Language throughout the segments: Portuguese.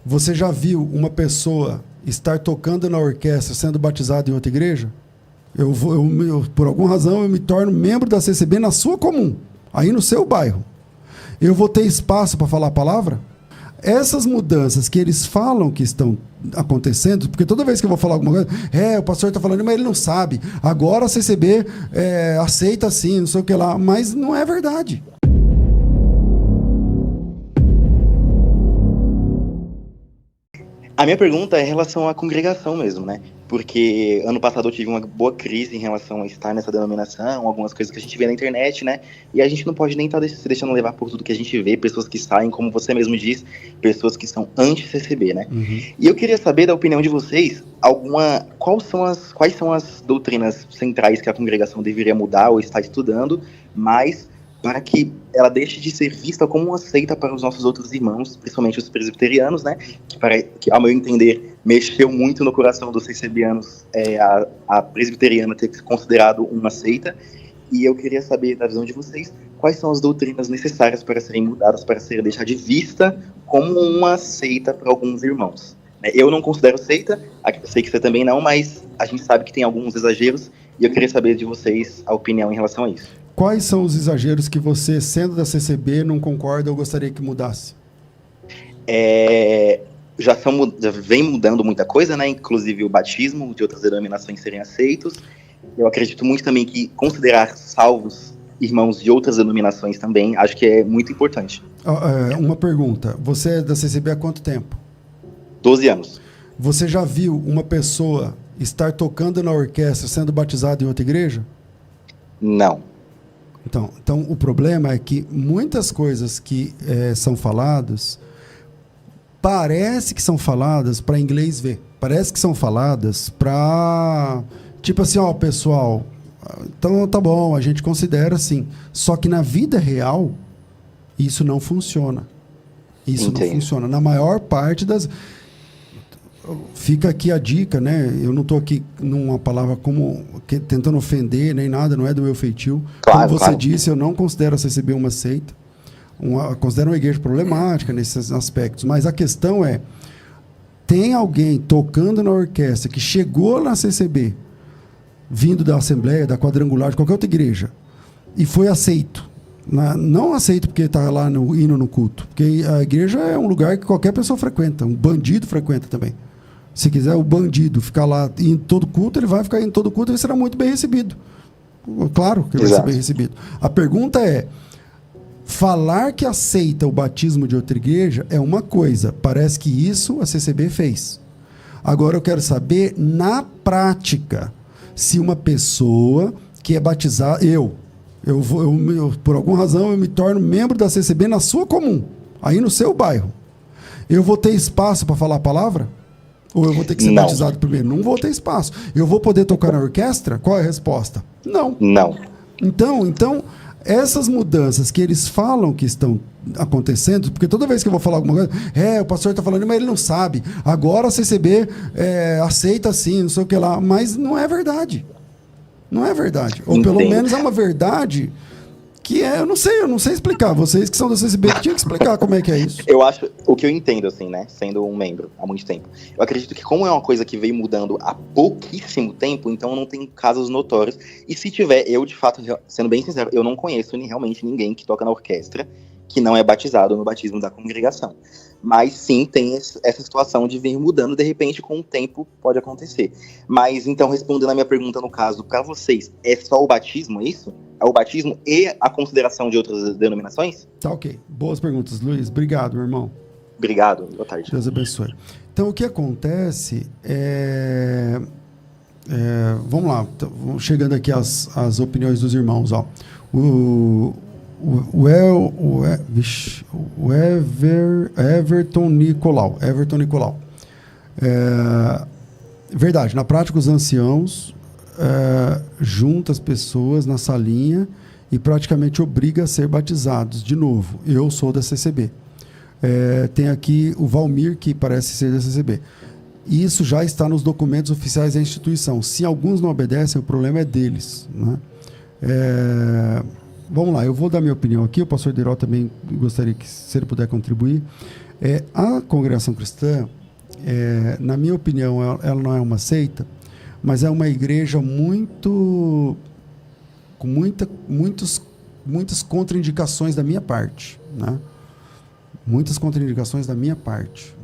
Você já viu uma pessoa estar tocando na orquestra sendo batizado em outra igreja? Por alguma razão, eu me torno membro da CCB na sua comum, aí no seu bairro. Eu vou ter espaço para falar a palavra? Essas mudanças que eles falam que estão acontecendo, porque toda vez que eu vou falar alguma coisa, o pastor está falando, mas ele não sabe. Agora a CCB aceita sim, não sei o que lá, mas não é verdade. A minha pergunta é em relação à congregação mesmo, né? Porque ano passado eu tive uma boa crise em relação a estar nessa denominação, algumas coisas que a gente vê na internet, né? E a gente não pode nem estar se deixando levar por tudo que a gente vê, pessoas que saem, como você mesmo diz, pessoas que são anti-CCB, né? Uhum. E eu queria saber da opinião de vocês, quais são as doutrinas centrais que a congregação deveria mudar ou estar estudando, mas para que ela deixe de ser vista como uma seita para os nossos outros irmãos, principalmente os presbiterianos, né? Que ao meu entender, mexeu muito no coração dos CCBianos a presbiteriana ter se considerado uma seita. E eu queria saber, da visão de vocês, quais são as doutrinas necessárias para serem mudadas, para ser deixada de vista como uma seita para alguns irmãos. Eu não considero seita, sei que você também não, mas a gente sabe que tem alguns exageros, e eu queria saber de vocês a opinião em relação a isso. Quais são os exageros que você, sendo da CCB, não concorda ou gostaria que mudasse? Já vem mudando muita coisa, né? Inclusive o batismo de outras denominações serem aceitos. Eu acredito muito também que considerar salvos irmãos de outras denominações também, acho que é muito importante. Uma pergunta. Você é da CCB há quanto tempo? 12 anos. Você já viu uma pessoa estar tocando na orquestra sendo batizada em outra igreja? Não. Então, o problema é que muitas coisas que são faladas, parece que são faladas para inglês ver. Parece que são faladas para, tipo assim, pessoal, então tá bom, a gente considera assim. Só que na vida real, isso não funciona. Isso Entendi. não funciona. Na maior parte das... Fica aqui a dica, né? Eu não estou aqui numa palavra tentando ofender nem nada, não é do meu feitio. Claro, como você claro. disse, eu não considero a CCB uma seita. Considero uma igreja problemática nesses aspectos. Mas a questão é, tem alguém tocando na orquestra que chegou na CCB, vindo da Assembleia, da Quadrangular, de qualquer outra igreja, e foi aceito. Não aceito porque está lá indo no culto. Porque a igreja é um lugar que qualquer pessoa frequenta. Um bandido frequenta também. Se quiser o bandido ficar lá em todo culto, ele vai ficar em todo culto e ele será muito bem recebido. Claro que ele vai ser bem recebido. A pergunta é, falar que aceita o batismo de outra igreja é uma coisa. Parece que isso a CCB fez. Agora eu quero saber, na prática, se uma pessoa que é batizada... por alguma razão, eu me torno membro da CCB na sua comum, aí no seu bairro. Eu vou ter espaço para falar a palavra? Ou eu vou ter que ser batizado primeiro? Não vou ter espaço. Eu vou poder tocar na orquestra? Qual é a resposta? Não. Então, essas mudanças que eles falam que estão acontecendo, porque toda vez que eu vou falar alguma coisa, o pastor está falando, mas ele não sabe. Agora a CCB aceita sim, não sei o que lá. Mas não é verdade. Não é verdade. Ou pelo menos é uma verdade que eu não sei explicar. Vocês que são da CCB tinham que explicar como é que é isso. Eu acho, o que eu entendo, assim, né, sendo um membro há muito tempo, eu acredito que como é uma coisa que veio mudando há pouquíssimo tempo, então não tem casos notórios. E se tiver, eu de fato, sendo bem sincero, eu não conheço realmente ninguém que toca na orquestra que não é batizado no batismo da congregação. Mas sim, tem essa situação de vir mudando, de repente, com o tempo pode acontecer. Mas, então, respondendo a minha pergunta, no caso, para vocês, é só o batismo, é isso? É o batismo e a consideração de outras denominações? Tá, ok. Boas perguntas, Luiz. Obrigado, meu irmão. Obrigado. Boa tarde. Deus abençoe. Então, o que acontece vamos lá, chegando aqui às opiniões dos irmãos. Ó. Everton Nicolau. Verdade, na prática os anciãos juntam as pessoas na salinha e praticamente obriga a ser batizados de novo. Eu sou da CCB. Tem aqui o Valmir, que parece ser da CCB. Isso já está nos documentos oficiais da instituição. Se alguns não obedecem, o problema é deles, né? Vamos lá, eu vou dar minha opinião aqui. O pastor Deró também gostaria que, se ele puder contribuir. A congregação cristã, na minha opinião, ela não é uma seita, mas é uma igreja com muitas contraindicações da minha parte, né? Muitas contraindicações da minha parte.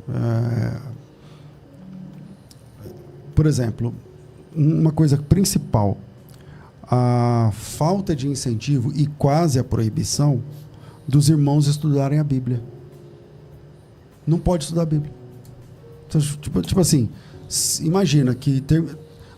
Por exemplo, uma coisa principal, a falta de incentivo e quase a proibição dos irmãos estudarem a Bíblia. Não pode estudar a Bíblia. Então, tipo assim, imagina que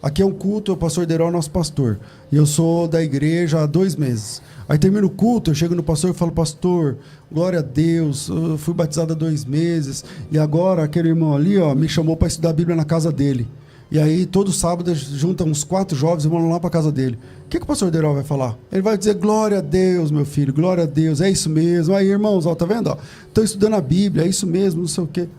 aqui é um culto, o pastor Deiró é o nosso pastor, e eu sou da igreja há 2 meses. Aí termina o culto, eu chego no pastor e falo: pastor, glória a Deus, eu fui batizado há 2 meses, e agora aquele irmão ali, ó, me chamou para estudar a Bíblia na casa dele. E aí, todo sábado, juntam uns 4 jovens e vão lá para casa dele. O que o pastor Deiró vai falar? Ele vai dizer: glória a Deus, meu filho, glória a Deus, é isso mesmo. Aí, irmãos, ó, tá vendo? Estou estudando a Bíblia, é isso mesmo, não sei o quê.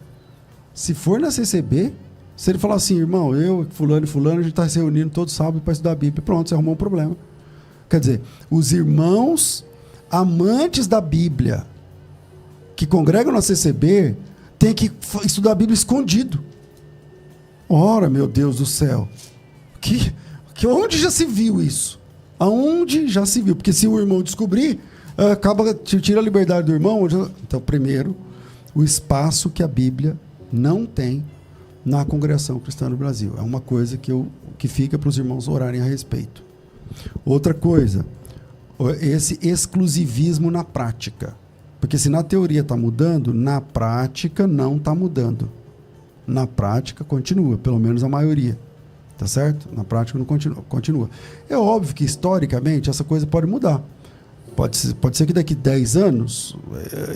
Se for na CCB, se ele falar assim: irmão, eu, fulano e fulano, a gente está se reunindo todo sábado para estudar a Bíblia, pronto, você arrumou um problema. Quer dizer, os irmãos amantes da Bíblia que congregam na CCB têm que estudar a Bíblia escondido. Ora, meu Deus do céu, onde já se viu isso? Aonde já se viu? Porque se o irmão descobrir, tira a liberdade do irmão. Então, primeiro, o espaço que a Bíblia não tem na congregação cristã no Brasil. É uma coisa que fica para os irmãos orarem a respeito. Outra coisa, esse exclusivismo na prática. Porque se na teoria está mudando, na prática não está mudando. Na prática continua, pelo menos a maioria. Tá certo? Na prática não continua. É óbvio que historicamente essa coisa pode mudar. Pode ser que daqui 10 anos,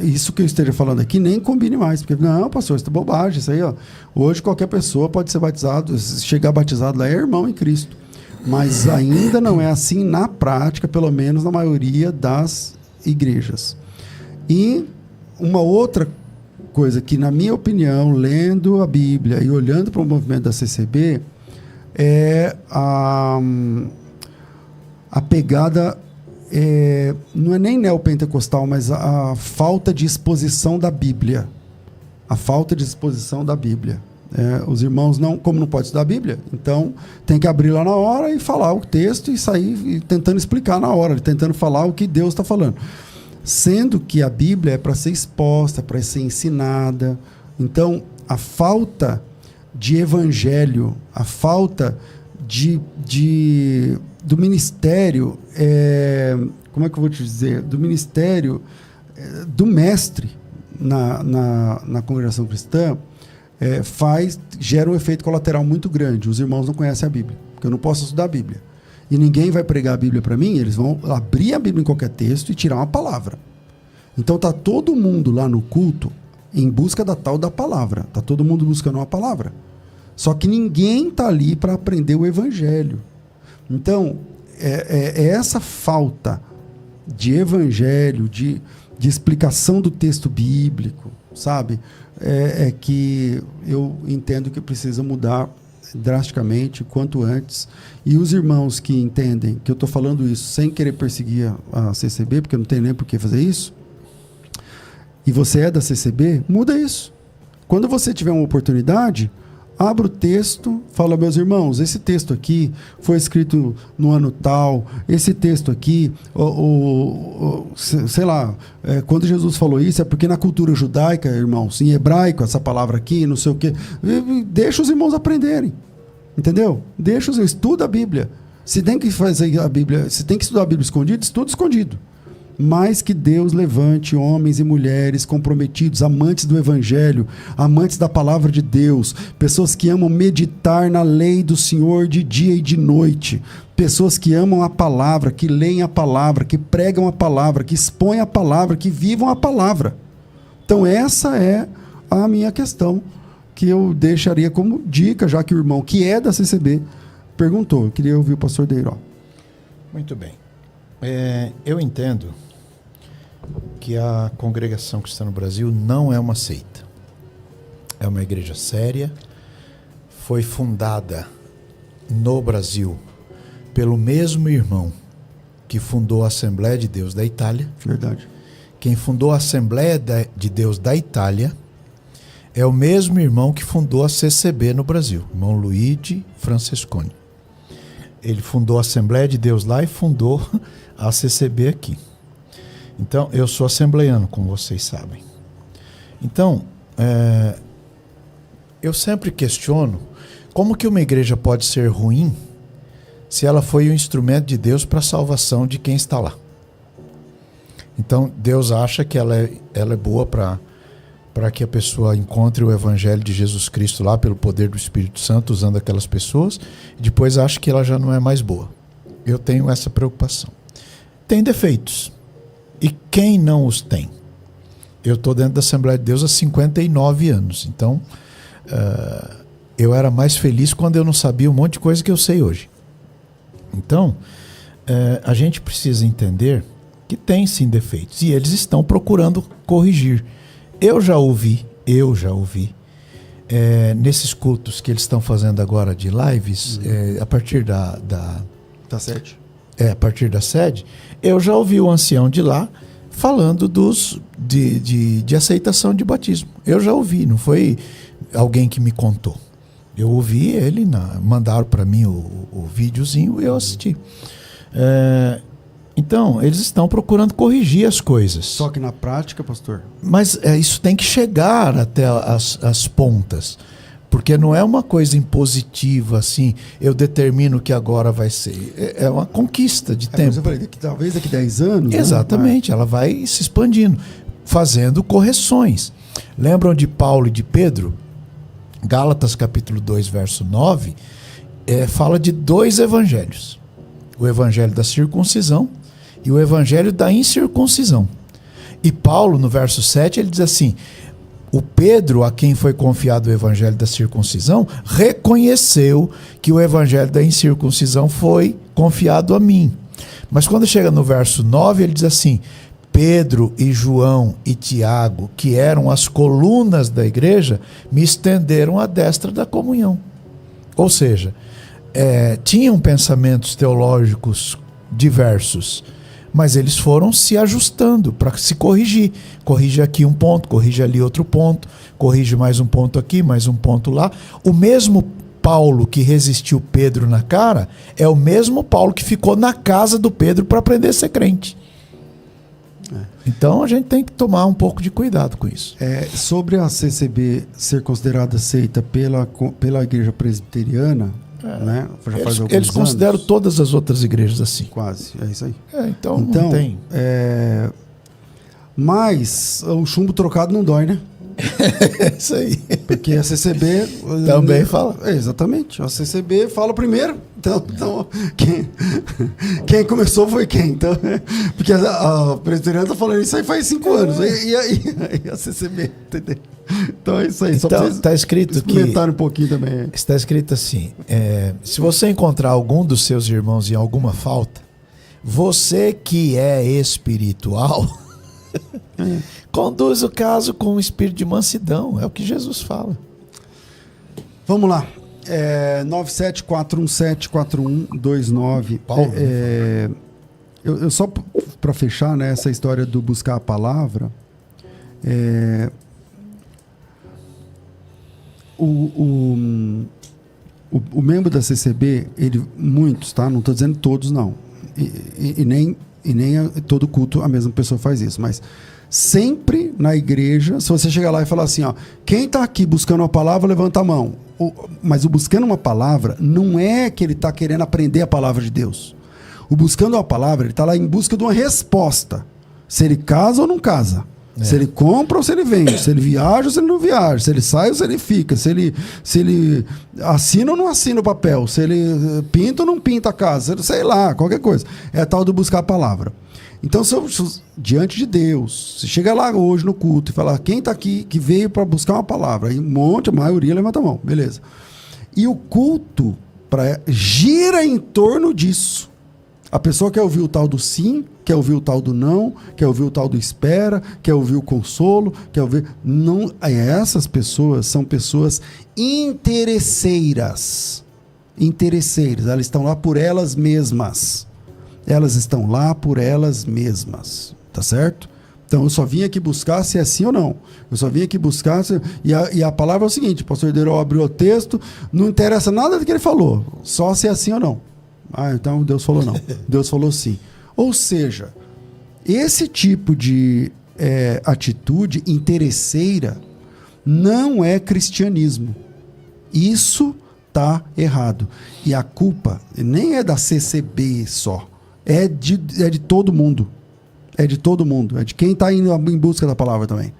isso que eu esteja falando aqui nem combine mais. Porque, não, pastor, isso é bobagem, isso aí, ó. Hoje qualquer pessoa pode ser batizado, chegar batizado lá é irmão em Cristo. Mas ainda não é assim na prática, pelo menos na maioria das igrejas. E uma outra coisa que, na minha opinião, lendo a Bíblia e olhando para o movimento da CCB, é a pegada, não é nem neopentecostal, mas a falta de exposição da Bíblia. A falta de exposição da Bíblia. Os irmãos, como não pode estudar a Bíblia, então tem que abrir lá na hora e falar o texto e sair tentando explicar na hora, tentando falar o que Deus está falando. Sendo que a Bíblia é para ser exposta, para ser ensinada. Então, a falta de evangelho, a falta do ministério, como é que eu vou te dizer? Do ministério do mestre na congregação cristã, gera um efeito colateral muito grande. Os irmãos não conhecem a Bíblia, porque eu não posso estudar a Bíblia. E ninguém vai pregar a Bíblia para mim, eles vão abrir a Bíblia em qualquer texto e tirar uma palavra. Então está todo mundo lá no culto em busca da tal da palavra. Está todo mundo buscando uma palavra. Só que ninguém está ali para aprender o evangelho. Então, essa falta de evangelho, de explicação do texto bíblico, sabe? Que eu entendo que precisa mudar drasticamente, quanto antes. E os irmãos que entendem que eu estou falando isso sem querer perseguir a CCB, porque eu não tenho nem por que fazer isso, e você é da CCB, muda isso. Quando você tiver uma oportunidade, abra o texto, fala: meus irmãos, esse texto aqui foi escrito no ano tal, esse texto aqui, sei lá, quando Jesus falou isso, é porque na cultura judaica, irmãos, em hebraico, essa palavra aqui, não sei o quê, deixa os irmãos aprenderem, entendeu? Estuda a Bíblia. Se tem que fazer a Bíblia, se tem que estudar a Bíblia escondido, estuda escondido. Mas que Deus levante homens e mulheres comprometidos, amantes do Evangelho, amantes da palavra de Deus, pessoas que amam meditar na lei do Senhor de dia e de noite, pessoas que amam a palavra, que leem a palavra, que pregam a palavra, que expõem a palavra, que vivam a palavra. Então essa é a minha questão, que eu deixaria como dica, já que o irmão que é da CCB perguntou. Eu queria ouvir o pastor Deiró. Muito bem. Eu entendo que a congregação cristã no Brasil não é uma seita. É uma igreja séria, foi fundada no Brasil pelo mesmo irmão que fundou a Assembleia de Deus da Itália. Verdade. Quem fundou a Assembleia de Deus da Itália É o mesmo irmão que fundou a CCB no Brasil, irmão Luigi Francesconi. Ele fundou a Assembleia de Deus lá e fundou a CCB aqui. Então, eu sou assembleiano, como vocês sabem. Então, eu sempre questiono como que uma igreja pode ser ruim se ela foi um instrumento de Deus para a salvação de quem está lá. Então, Deus acha que ela é boa para que a pessoa encontre o evangelho de Jesus Cristo lá pelo poder do Espírito Santo, usando aquelas pessoas, e depois acha que ela já não é mais boa. Eu tenho essa preocupação. Tem defeitos. E quem não os tem? Eu estou dentro da Assembleia de Deus há 59 anos. Então, eu era mais feliz quando eu não sabia um monte de coisa que eu sei hoje. Então, a gente precisa entender que tem sim defeitos. E eles estão procurando corrigir. Eu já ouvi, nesses cultos que eles estão fazendo agora de lives, a partir da sede. A partir da sede, eu já ouvi o ancião de lá falando de aceitação de batismo. Eu já ouvi, não foi alguém que me contou. Eu ouvi ele, mandaram para mim o videozinho e eu assisti. Então, eles estão procurando corrigir as coisas. Só que na prática, pastor... Mas isso tem que chegar até as pontas. Porque não é uma coisa impositiva, assim, eu determino que agora vai ser. É uma conquista de tempo. Mas eu falei, talvez daqui 10 anos... Exatamente, ela vai se expandindo, fazendo correções. Lembram de Paulo e de Pedro? Gálatas capítulo 2, verso 9, fala de 2 evangelhos. O evangelho da circuncisão e o evangelho da incircuncisão. E Paulo, no verso 7, ele diz assim: o Pedro, a quem foi confiado o evangelho da circuncisão, reconheceu que o evangelho da incircuncisão foi confiado a mim. Mas quando chega no verso 9, ele diz assim: Pedro e João e Tiago, que eram as colunas da igreja, me estenderam a destra da comunhão. Ou seja, tinham pensamentos teológicos diversos, mas eles foram se ajustando para se corrigir. Corrige aqui um ponto, corrige ali outro ponto, corrige mais um ponto aqui, mais um ponto lá. O mesmo Paulo que resistiu Pedro na cara é o mesmo Paulo que ficou na casa do Pedro para aprender a ser crente. Então a gente tem que tomar um pouco de cuidado com isso. Sobre a CCB ser considerada seita pela igreja presbiteriana, né? Eles consideram todas as outras igrejas assim. Quase, é isso aí. Então não tem. Mas o chumbo trocado não dói, né? É isso aí. Porque a CCB... também fala. Exatamente. A CCB fala primeiro. Então quem começou foi quem? Então, porque a presbiteriana está falando isso aí faz 5 anos. E a CCB, entendeu? Então é isso aí. Então está escrito comentar um pouquinho também. Está escrito assim: se você encontrar algum dos seus irmãos em alguma falta, você que é espiritual... conduz o caso com um espírito de mansidão. É o que Jesus fala. Vamos lá. 974174129. Paulo. Eu só para fechar, né, essa história do buscar a palavra. O membro da CCB, muitos, tá? Não estou dizendo todos, não. E nem todo culto a mesma pessoa faz isso, mas sempre na igreja, se você chegar lá e falar assim, ó, quem está aqui buscando uma palavra, levanta a mão. Mas o buscando uma palavra não é que ele está querendo aprender a palavra de Deus. O buscando uma palavra, ele está lá em busca de uma resposta. Se ele casa ou não casa. Se ele compra ou se ele vende, se ele viaja ou se ele não viaja, se ele sai ou se ele fica, se ele assina ou não assina o papel, se ele pinta ou não pinta a casa, sei lá, qualquer coisa. É tal do buscar a palavra. Então, se diante de Deus, se chega lá hoje no culto e falar, quem está aqui que veio para buscar uma palavra? Aí a maioria levanta a mão, beleza. E o culto gira em torno disso. A pessoa quer ouvir o tal do sim, quer ouvir o tal do não, quer ouvir o tal do espera, quer ouvir o consolo, quer ouvir... Não, essas pessoas são pessoas interesseiras. Elas estão lá por elas mesmas. Elas estão lá por elas mesmas. Tá certo? Então, eu só vim aqui buscar se é sim ou não. Eu só vim aqui buscar... E a palavra é o seguinte, o pastor Herdeiro abriu o texto, não interessa nada do que ele falou, só se é sim ou não. Ah, então Deus falou não. Deus falou sim. Ou seja, esse tipo de atitude interesseira não é cristianismo. Isso está errado. E a culpa nem é da CCB só. É de todo mundo. É de todo mundo. É de quem está indo em busca da palavra também.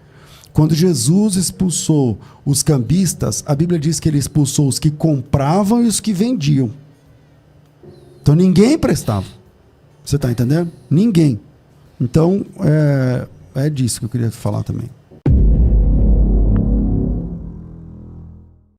Quando Jesus expulsou os cambistas, a Bíblia diz que ele expulsou os que compravam e os que vendiam. Então ninguém prestava. Você está entendendo? Ninguém. Então, é disso que eu queria falar também.